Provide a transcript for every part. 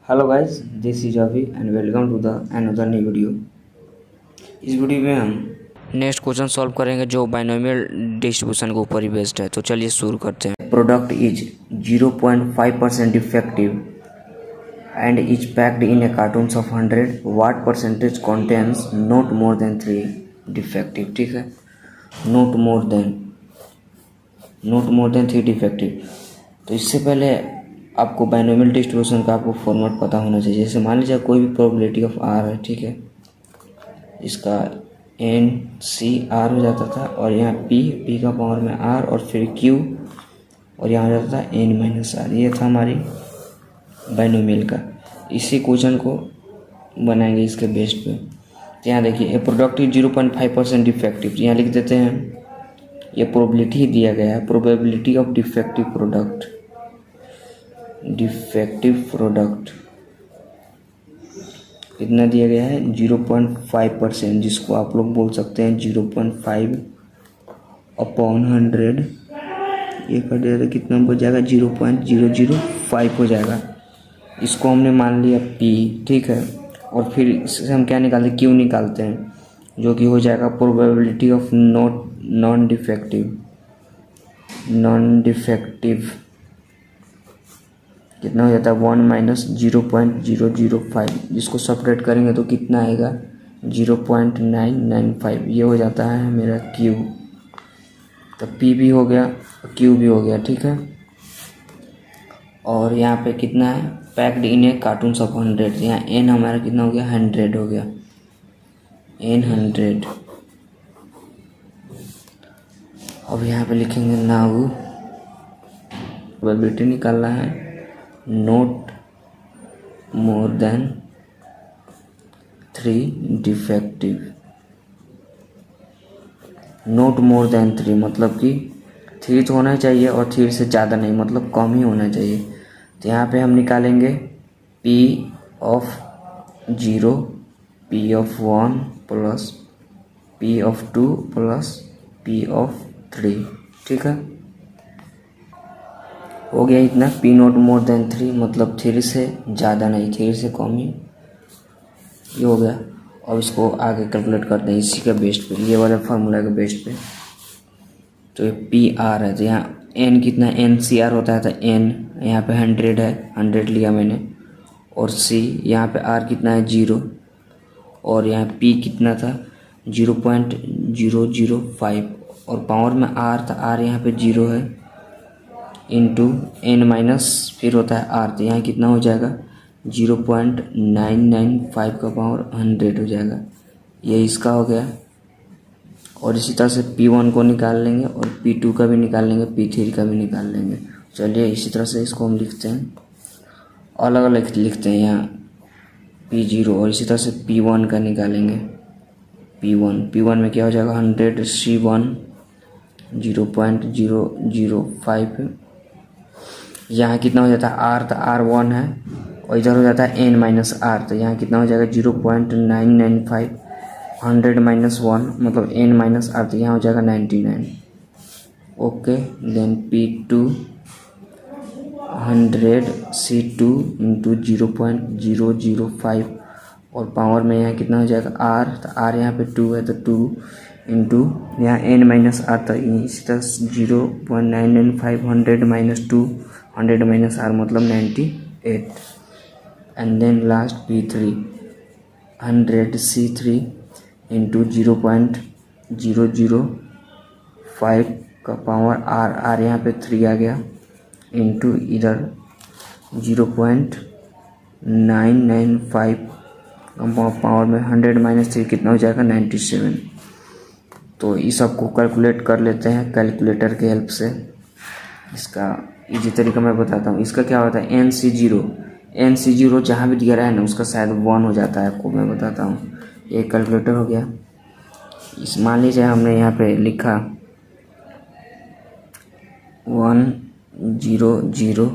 Hello guys, this is Abhi and welcome to the another new video. इस video में हम next question solve करेंगे जो बाइनोमियल डिस्ट्रीब्यूशन के ऊपर ही बेस्ड है। तो चलिए शुरू करते हैं। Product is 0.5% defective and is packed in a cartons of 100 what percentage contains not more than 3 defective. ठीक है, नॉट मोर देन 3 डिफेक्टिव। तो इससे पहले आपको बाइनोमियल डिस्ट्रीब्यूशन का आपको फॉर्मेट पता होना चाहिए। जैसे मान लीजिए कोई भी प्रोबेबिलिटी ऑफ आर है, ठीक है, इसका एन सी आर हो जाता था और यहाँ पी का पावर में आर और फिर क्यू और यहाँ हो जाता था एन माइनस आर। ये था हमारी बाइनोमियल का। इसी क्वेश्चन को बनाएंगे इसके बेस पे। तो यहाँ देखिए ए प्रोडक्ट इज 0.5% डिफेक्टिव। यहाँ लिख देते हैं, ये प्रोबेबिलिटी ही दिया गया है, प्रोबेबिलिटी ऑफ डिफेक्टिव प्रोडक्ट कितना दिया गया है 0.5%, जिसको आप लोग बोल सकते हैं 0.5/100। ये कर दिया तो कितना हो जाएगा 0.005 हो जाएगा। इसको हमने मान लिया P, ठीक है, और फिर इससे हम क्या निकालते हैं, Q निकालते हैं, जो कि हो जाएगा प्रोबेबिलिटी ऑफ नॉन डिफेक्टिव कितना हो जाता है 1 - 0.005। जिसको सेपरेट करेंगे तो कितना आएगा 0.995। ये हो जाता है मेरा Q। तो P भी हो गया, Q भी हो गया, ठीक है। और यहाँ पे कितना है packed in a cartons of 100। यहाँ N हमारा कितना हो गया 100 हो गया, N 100। अब यहाँ पे लिखेंगे नाउ प्रोबेबिलिटी निकालना है not more than 3 defective. Not more than 3 मतलब कि 3 तो होना चाहिए और 3 से ज़्यादा नहीं, मतलब कम ही होना चाहिए। तो यहाँ पे हम निकालेंगे P of 0, P of 1 plus P of 2 plus P of 3, ठीक है। हो गया इतना, P नॉट मोर देन 3 मतलब 3 से ज़्यादा नहीं, 3 से कम ही, ये हो गया। और इसको आगे कैलकुलेट करते हैं इसी का बेस पे, ये वाले फार्मूला के बेस पे। तो ये PR है, तो यहाँ N कितना NCR होता है, तो N यहाँ पे 100 है, 100 लिया मैंने, और C यहाँ पे R कितना है 0, और यहाँ P कितना था 0.005 और पावर में R था, R यहाँ पे 0 है, इंटू N माइनस फिर होता है R। तो यहाँ कितना हो जाएगा 0.995 का पावर 100 हो जाएगा। ये इसका हो गया। और इसी तरह से P1 को निकाल लेंगे और P2 का भी निकाल लेंगे, P3 का भी निकाल लेंगे। चलिए इसी तरह से इसको हम लिखते हैं, अलग अलग लिखते हैं। यहाँ P0 और इसी तरह से P1 का निकालेंगे। P1 में क्या हो जाएगा 100 C1 0.005। यहाँ कितना हो जाता है R, तो R1 है, और इधर हो जाता है N माइनस R। तो यहाँ कितना हो जाएगा 0.995, 100 माइनस 1 मतलब N माइनस R, तो यहाँ हो जाएगा 99। Okay, then P2 100 C2 into 0.005 और पावर में यहाँ कितना हो जाएगा R, तो R यहाँ पे 2 है, तो 2 इंटू यहाँ N माइनस R, तो इसी तरह 0.995 100 माइनस 2 100 माइनस R मतलब 98। And then last P3 100 C3 into 0.005 का पावर R यहाँ पे 3 आ गया, इंटू इधर 0.995 पावर में 100 माइनस 3 कितना हो जाएगा 97। तो इस सबको कैलकुलेट कर लेते हैं कैलकुलेटर के हेल्प से। इसका इजी तरीका मैं बताता हूँ। इसका क्या होता है NC0 जहाँ भी दिया रहा है ना उसका शायद 1 हो जाता है, आपको मैं बताता हूँ। ये कैलकुलेटर हो गया। इस मान लीजिए हमने यहाँ पे लिखा 100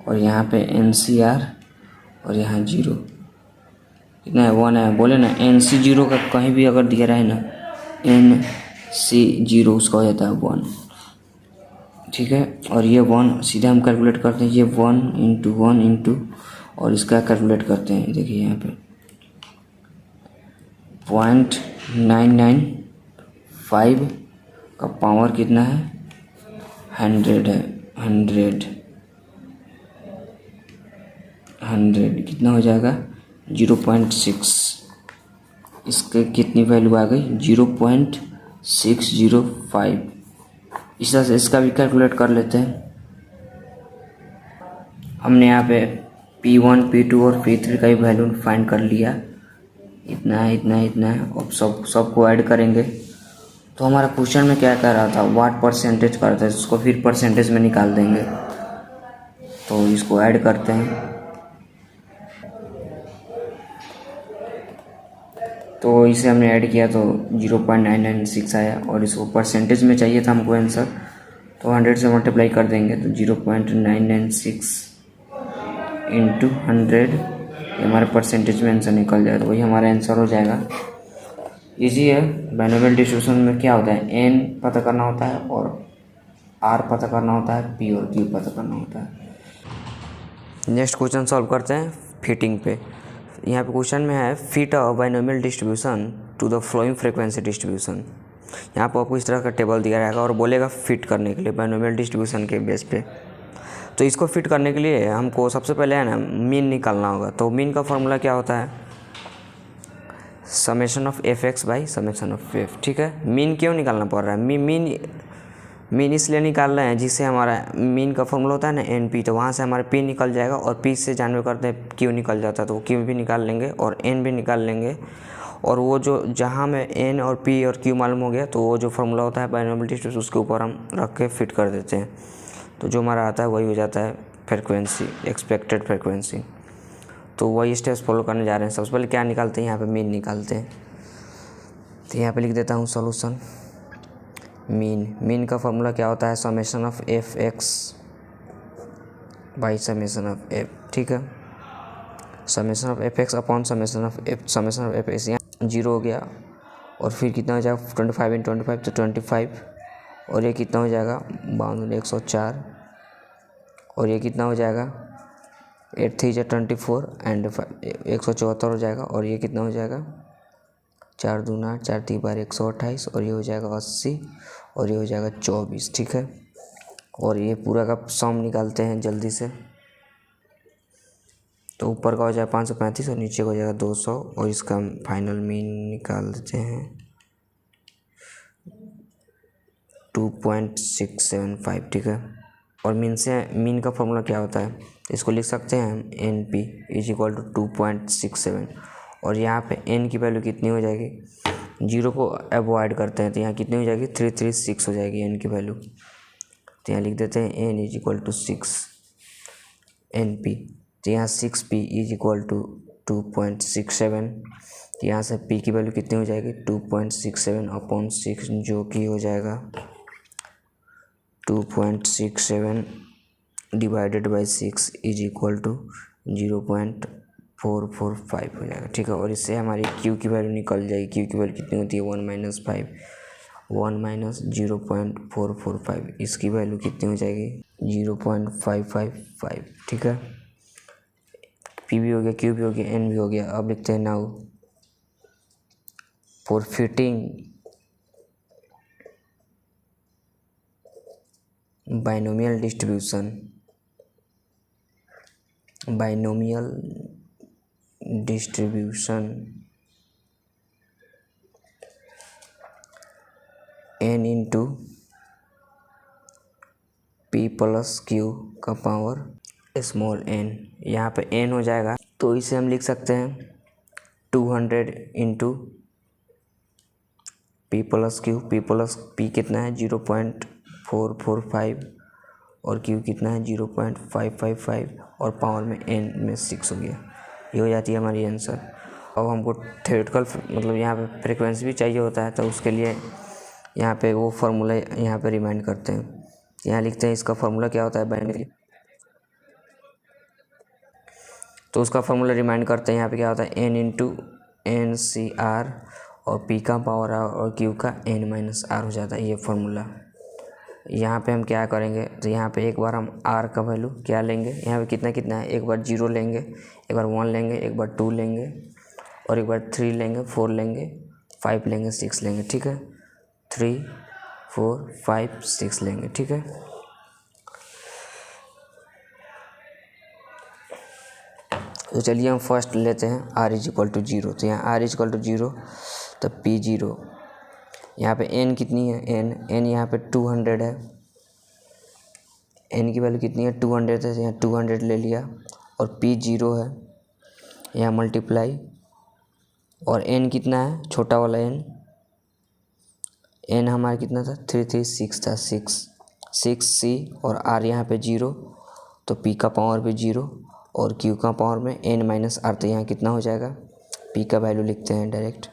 और यहाँ पे NCR और यहाँ 0 कितना है 1 है, बोले ना NC0 का कहीं भी अगर दिया रहा है ना NC0 उसका हो जाता है 1, ठीक है। और ये 1 सीधे हम कैलकुलेट करते हैं, ये 1 इंटू और इसका कैलकुलेट करते हैं। देखिए यहाँ पे 0.995 का पावर कितना है, 100 है। 100 कितना हो जाएगा, 0.6। इसके कितनी वैल्यू आ गई, 0.605। इस तरह से इसका भी कैलकुलेट कर लेते हैं। हमने यहाँ पे P1, P2 और P3 का भी वैल्यू फाइंड कर लिया। इतना है, इतना है, इतना है। अब सबको ऐड करेंगे। तो हमारा क्वेश्चन में क्या कह रहा था, वाट परसेंटेज कर रहा था, इसको फिर परसेंटेज में निकाल देंगे। तो इसको ऐड करते हैं। तो इसे हमने ऐड किया तो 0.996 आया, और इसको परसेंटेज में चाहिए था हमको आंसर, तो 100 से मल्टीप्लाई कर देंगे तो 0.996 इंटू 100 हमारे परसेंटेज में आंसर निकल जाए, तो वही हमारा आंसर हो जाएगा। इजी है। बाइनोमियल डिस्ट्रीब्यूशन में क्या होता है, n पता करना होता है और r पता करना होता है, p और q पता करना होता है। नेक्स्ट क्वेश्चन सॉल्व करते हैं फिटिंग पे। यहाँ पे क्वेश्चन में है fit a binomial distribution to the following frequency distribution. यहाँ पर आपको इस तरह का टेबल दिया रहेगा और बोलेगा फिट करने के लिए बाइनोमियल डिस्ट्रीब्यूशन के बेस पे। तो इसको फिट करने के लिए हमको सबसे पहले है ना मीन निकालना होगा। तो मीन का फॉर्मूला क्या होता है, summation of F x by summation of F. ठीक है, मीन क्यों निकालना पड़ रहा है, मीन इसलिए निकाल रहे हैं जिससे हमारा मीन का फॉर्मूला होता है ना एन पी, तो वहाँ से हमारा पी निकल जाएगा और पी से जानवे करते हैं क्यू निकल जाता है, तो क्यू भी निकाल लेंगे और एन भी निकाल लेंगे। और वो जो जहाँ में एन और पी और क्यू मालूम हो गया, तो वो जो फार्मूला होता है बाइनोमियल डिस्ट्रीब्यूशन उसके ऊपर हम रख के फिट कर देते हैं, तो जो हमारा आता है वही हो जाता है फ्रीक्वेंसी, एक्सपेक्टेड फ्रीक्वेंसी। तो वही स्टेप्स फॉलो करने जा रहे हैं। सबसे पहले क्या निकालते हैं, यहाँ पे मीन निकालते हैं। तो यहाँ पे लिख देता हूँ सॉल्यूशन। मीन का फार्मूला क्या होता है, summation of F x by summation of F. ठीक है, summation of F x upon summation of F x, यहाँ 0 हो गया। और फिर कितना हो जाएगा 25 × 25 तो 25, और ये कितना हो जाएगा 52 104, और ये कितना हो जाएगा 8 3 24 एंड 174 हो जाएगा। और ये कितना हो जाएगा 4 2 8 4 3 12 128, और ये हो जाएगा 80, और ये हो जाएगा 24। ठीक है, और ये पूरा का सम निकालते हैं जल्दी से। तो ऊपर का हो जाएगा 535 और नीचे का हो जाएगा 200, और इसका फाइनल मीन निकाल देते हैं 2.675। ठीक है, और मीन का फॉर्मूला क्या होता है, इसको लिख सकते हैं हम N P is equal to 2.67। और यहाँ पे एन की वैल्यू कितनी हो जाएगी, 0 को अवॉइड करते हैं तो यहाँ कितनी हो जाएगी 336 हो जाएगी एन की वैल्यू। तो यहाँ लिख देते हैं N is equal to 6 N P. तो यहाँ 6p इज इक्वल टू 2.67। तो यहाँ से p की वैल्यू कितनी हो जाएगी 2.67 अपॉन 6, जो कि हो जाएगा 2.67 divided by 6 is equal to 0.445 हो जाएगा। ठीक है, और इससे हमारी q की वैल्यू निकल जाएगी। q की वैल्यू कितनी होती है 1 - 0.445, इसकी वैल्यू कितनी हो जाएगी 0.555। ठीक है, पी भी हो गया, क्यू भी हो गया, एन भी हो गया। अब लिखते हैं now for fitting binomial distribution n into P plus Q का पावर स्मॉल n। यहाँ पे n हो जाएगा तो इसे हम लिख सकते हैं 200 into P plus Q. P कितना है 0.445 और क्यू कितना है 0.555, और पावर में n में 6 हो गया। ये हो जाती है हमारी आंसर। अब हमको थ्योरेटिकल मतलब यहाँ पे फ्रीक्वेंसी भी चाहिए होता है, तो उसके लिए यहाँ पे वो फार्मूला यहाँ पे रिमाइंड करते हैं। यहाँ लिखते हैं इसका फार्मूला क्या होता है बाइनरी, तो उसका फार्मूला रिमाइंड करते हैं। यहाँ पे क्या होता है n into N C R, और p का पावर r और q का n - r हो जाता है। ये फार्मूला यहाँ पे हम क्या करेंगे, तो यहाँ पे एक बार हम r का वैल्यू क्या लेंगे, यहाँ पे कितना कितना है, एक बार 0 लेंगे, एक बार 1 लेंगे, एक बार 2 लेंगे, और एक बार 3 लेंगे, 4 लेंगे, 5 लेंगे, 6 लेंगे। ठीक है, 3 4 5 6 लेंगे। ठीक है, तो चलिए हम फर्स्ट लेते हैं r इज इक्वल टू 0। तो यहाँ r इज इक्वल टू 0, तो P0 यहाँ पे n कितनी है, n यहाँ पे 200 है, n की वैल्यू कितनी है 200 है, यहाँ 200 ले लिया, और P0 है यहाँ मल्टीप्लाई, और n कितना है छोटा वाला n हमारा कितना था 336 था, 6c, और r यहाँ पे 0, तो p का पावर भी 0, और q का पावर में n माइनस r, तो यहाँ कितना हो जाएगा, p का वैल्यू लिखते हैं डायरेक्ट,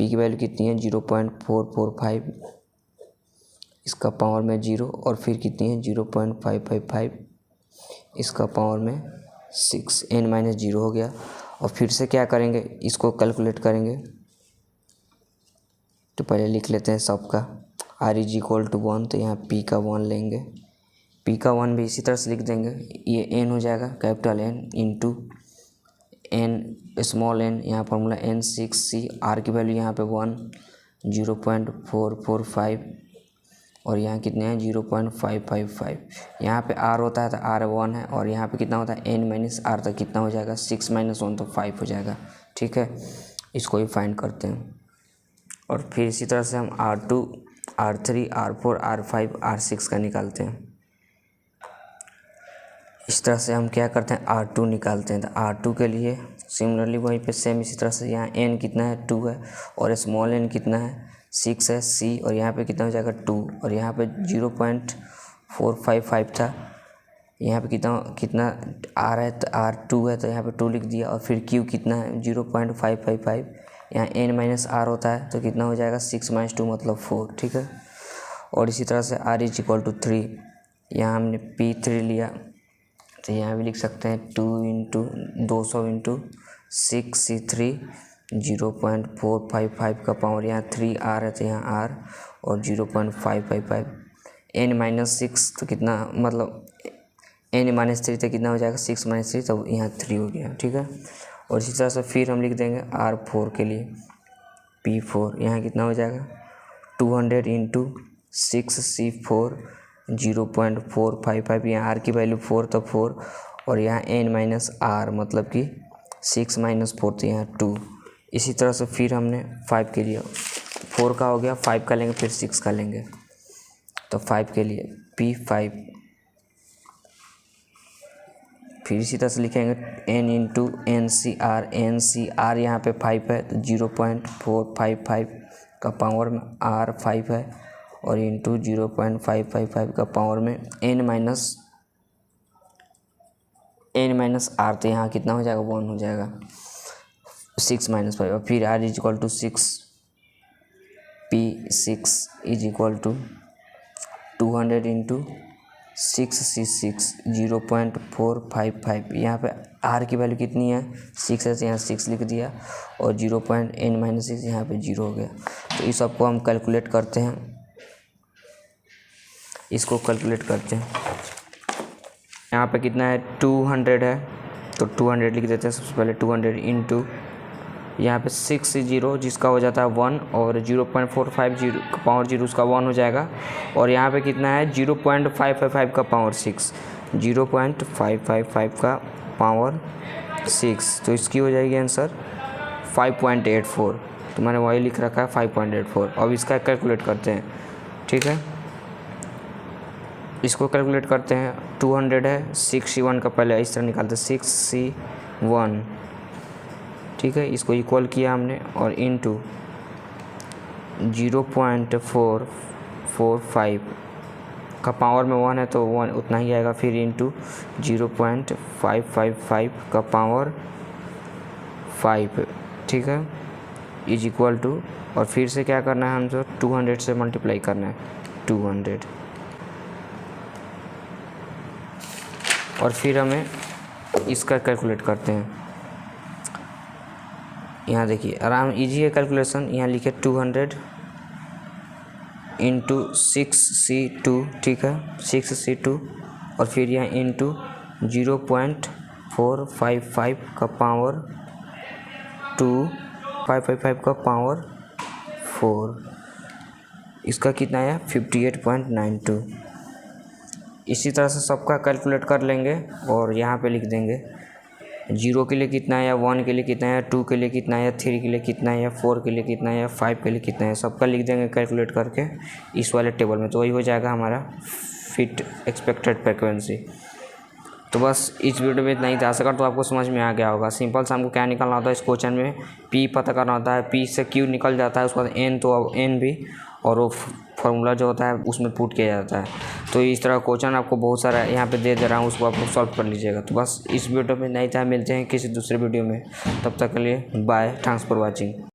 p की वैल्यू कितनी है 0.445, इसका पावर में 0, और फिर कितनी है 0.555, इसका पावर में 6, n माइनस 0 हो गया। और फिर से क्या करेंगे, इसको कैलकुलेट करेंगे, तो पहले लिख लेते हैं सबका, r इज इक्वल टू 1, तो यहाँ p का 1 लेंगे, p का 1 भी इसी तरह से लिख देंगे, ये n हो जाएगा capital N into n small n, यहाँ फॉर्मूला n 6c, r की वैल्यू यहाँ पे 1 0.445, और यहाँ कितने हैं 0.555, यहाँ पे r होता है तो r 1 है, और यहाँ पे कितना होता है n माइनस r, तो कितना हो जाएगा 6 माइनस 1 तो 5 हो जाएगा। ठीक है, इसको ही फाइंड करते हैं, और फिर इसी तरह से हम R2 R3 R4 R5 R6 का निकालते हैं। इस तरह से हम क्या करते हैं R2 निकालते हैं, तो R2 के लिए सिमिलरली वहीं पे सेम इसी तरह से, यहाँ n कितना है 2 है, और स्मॉल n कितना है 6 है c, और यहाँ पे कितना हो जाएगा 2, और यहाँ पे 0.455 था, यहाँ पे कितना r है तो R2 है, तो यहाँ पे 2 लिख दिया, और फिर q कितना है 0.555, यहाँ n माइनस r होता है, तो कितना हो जाएगा 6 माइनस 2 मतलब 4। ठीक है, और इसी तरह से r इज इक्वल टू 3, यहाँ हमने P3 लिया, तो यहाँ भी लिख सकते हैं 2 इंटू 200 इंटू 6c3 0.455 का पावर, यहाँ 3r है तो यहाँ r, और 0.555, n माइनस 6 तो कितना मतलब n माइनस 3 तो कितना हो जाएगा 6 माइनस 3, तो यहाँ 3 हो गया। ठीक है, और इसी तरह से फिर हम लिख देंगे R4 के लिए P4, यहाँ कितना हो जाएगा 200 इंटू 6c4 0.455, यहाँ r की वैल्यू 4 तो 4, और यहाँ n माइनस r मतलब कि 6 माइनस 4 तो यहाँ 2। इसी तरह से फिर हमने 5 के लिए 4 का हो गया, 5 का लेंगे, फिर 6 का लेंगे, तो 5 के लिए P5, फिर इसी तरह से लिखेंगे n इंटू NCR यहाँ पे 5 है, तो 0.455 का पावर में r 5 है, और इंटू 0.555 का पावर में n माइनस r, तो यहाँ कितना हो जाएगा 1 हो जाएगा, 6 माइनस 5, और फिर r is equal to 6, P6 is equal to 200 into 6c6 0.455, यहाँ पे r की वैल्यू कितनी है 6 है, तो यहाँ 6 लिख दिया, और 0.n माइनस 6 यहाँ पे 0 हो गया। तो इस सबको हम कैलकुलेट करते हैं, इसको कैलकुलेट करते हैं, यहाँ पे कितना है 200 है, तो 200 लिख देते हैं सबसे पहले, 200 इंटू यहाँ पे 60 जिसका हो जाता है 1, और 0.450 का पावर 0 उसका 1 हो जाएगा, और यहाँ पे कितना है 0.555 का पावर 6, 0.555 का पावर 6, तो इसकी हो जाएगी आंसर 5.84, तो मैंने वही लिख रखा है 5.84। अब इसका कैलकुलेट करते हैं। ठीक है, इसको कैलकुलेट करते हैं, 200 है, 6c1 का पहले इस तरह निकालते हैं 6c1। ठीक है, इसको इक्वल किया हमने, और इनटू 0.445 का पावर में 1 है तो 1 उतना ही आएगा, फिर इंटू 0.555 का पावर 5। ठीक है, इज इक्वल टू, और फिर से क्या करना है हमको 200 से मल्टीप्लाई करना है 200, और फिर हमें इसका कैलकुलेट करते हैं। यहाँ देखिए आराम इजी है कैलकुलेशन, यहाँ लिखे 200 इंटू 6C2, ठीक है 6C2, और फिर यहाँ इंटू 0.455 का पावर 2, 555 का पावर 4, इसका कितना आया 58.92। इसी तरह से सबका कैलकुलेट कर लेंगे और यहाँ पे लिख देंगे 0 के लिए कितना है, 1 के लिए कितना है, 2 के लिए कितना है, 3 के लिए कितना है, 4 के लिए कितना है, 5 के लिए कितना है, सबका लिख देंगे कैलकुलेट करके इस वाले टेबल में। तो वही हो जाएगा हमारा फिट एक्सपेक्टेड फ्रिक्वेंसी। तो बस इस वीडियो में इतना ही था। आशा करता हूँ आपको समझ में आ गया होगा। सिंपल से हमको क्या निकालना होता है इस क्वेश्चन में, पी पता करना होता है, पी से क्यू निकल जाता है, उसके बाद एन, तो अब एन भी, और वो फार्मूला जो होता है उसमें पुट किया जाता है। तो इस तरह क्वेश्चन आपको बहुत सारा यहाँ पे दे रहा हूँ, उसको आप सॉल्व कर लीजिएगा। तो बस इस वीडियो में नहीं था, मिलते हैं किसी दूसरे वीडियो में, तब तक के लिए बाय, थैंक्स फॉर वॉचिंग।